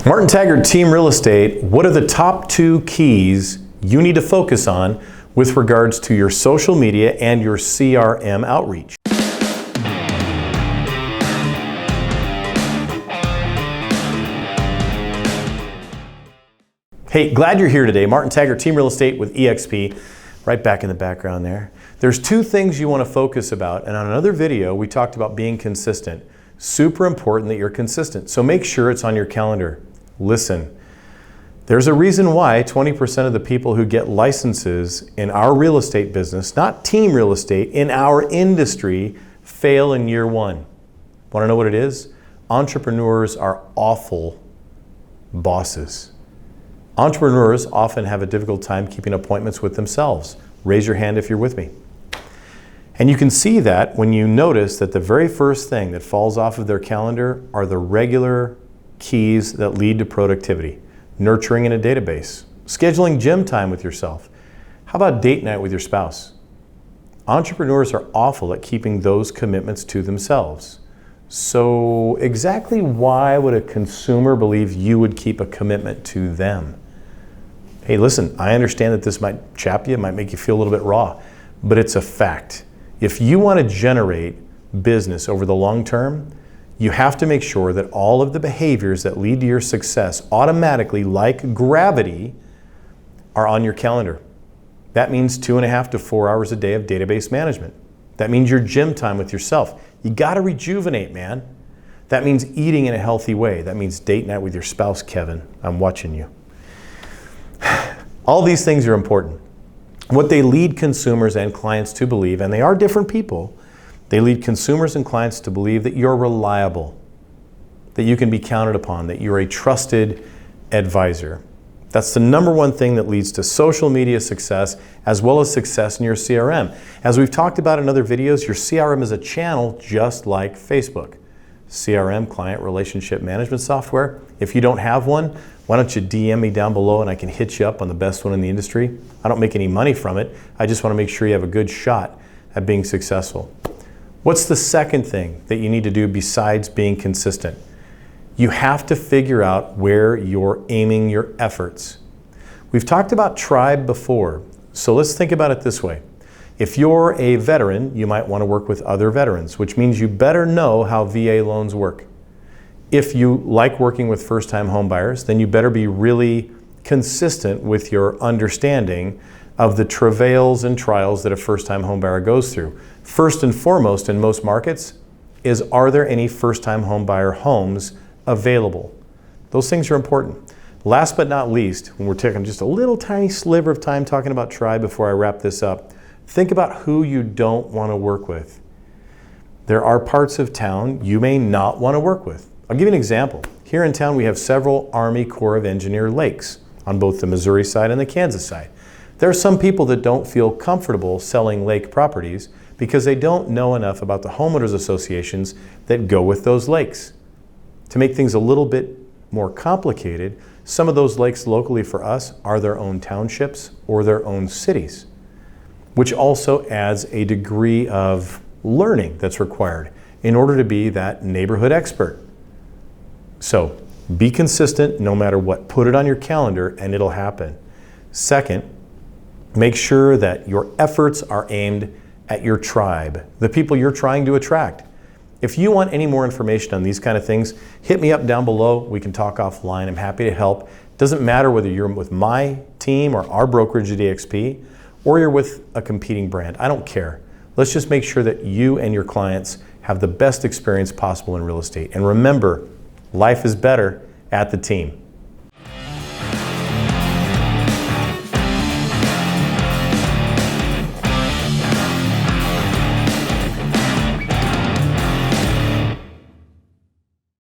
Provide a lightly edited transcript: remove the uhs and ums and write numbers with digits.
Martin Taggart Team Real Estate, what are the top 2 keys you need to focus on with regards to your social media and your CRM outreach? Hey, glad you're here today. Martin Taggart Team Real Estate with EXP, right back in the background there. There's 2 things you want to focus about, and on another video we talked about being consistent. Super important that you're consistent, so make sure it's on your calendar. Listen, there's a reason why 20% of the people who get licenses in our real estate business, not team real estate, in our industry, fail in year 1. Want to know what it is? Entrepreneurs are awful bosses. Entrepreneurs often have a difficult time keeping appointments with themselves. Raise your hand if you're with me. And you can see that when you notice that the very first thing that falls off of their calendar are the regular keys that lead to productivity. Nurturing in a database. Scheduling gym time with yourself. How about date night with your spouse? Entrepreneurs are awful at keeping those commitments to themselves. So exactly why would a consumer believe you would keep a commitment to them? Hey, listen, I understand that this might chap you, might make you feel a little bit raw, but it's a fact. If you want to generate business over the long term, you have to make sure that all of the behaviors that lead to your success automatically, like gravity, are on your calendar. That means 2.5 to 4 hours a day of database management. That means your gym time with yourself. You got to rejuvenate, man. That means eating in a healthy way. That means date night with your spouse, Kevin. I'm watching you. All these things are important. What they lead consumers and clients to believe, and they are different people, they lead consumers and clients to believe that you're reliable, that you can be counted upon, that you're a trusted advisor. That's the number one thing that leads to social media success as well as success in your CRM. As we've talked about in other videos, your CRM is a channel just like Facebook. CRM, client relationship management software. If you don't have one, why don't you DM me down below and I can hit you up on the best one in the industry. I don't make any money from it. I just want to make sure you have a good shot at being successful. What's the second thing that you need to do besides being consistent? You have to figure out where you're aiming your efforts. We've talked about tribe before, so let's think about it this way. If you're a veteran, you might want to work with other veterans, which means you better know how VA loans work. If you like working with first-time home buyers, then you better be really consistent with your understanding of the travails and trials that a first-time home buyer goes through. First and foremost in most markets is, are there any first-time home buyer homes available? Those things are important. Last but not least, when we're taking just a little tiny sliver of time talking about tribe before I wrap this up, think about who you don't want to work with. There are parts of town you may not want to work with. I'll give you an example. Here in town we have several Army Corps of Engineer lakes on both the Missouri side and the Kansas side. There are some people that don't feel comfortable selling lake properties because they don't know enough about the homeowners associations that go with those lakes. To make things a little bit more complicated, some of those lakes locally for us are their own townships or their own cities, which also adds a degree of learning that's required in order to be that neighborhood expert. So be consistent no matter what. Put it on your calendar and it'll happen. Second, make sure that your efforts are aimed at your tribe, the people you're trying to attract. If you want any more information on these kind of things, hit me up down below. We can talk offline. I'm happy to help. Doesn't matter whether you're with my team or our brokerage at EXP, or you're with a competing brand. I don't care. Let's just make sure that you and your clients have the best experience possible in real estate. And remember, life is better at the team.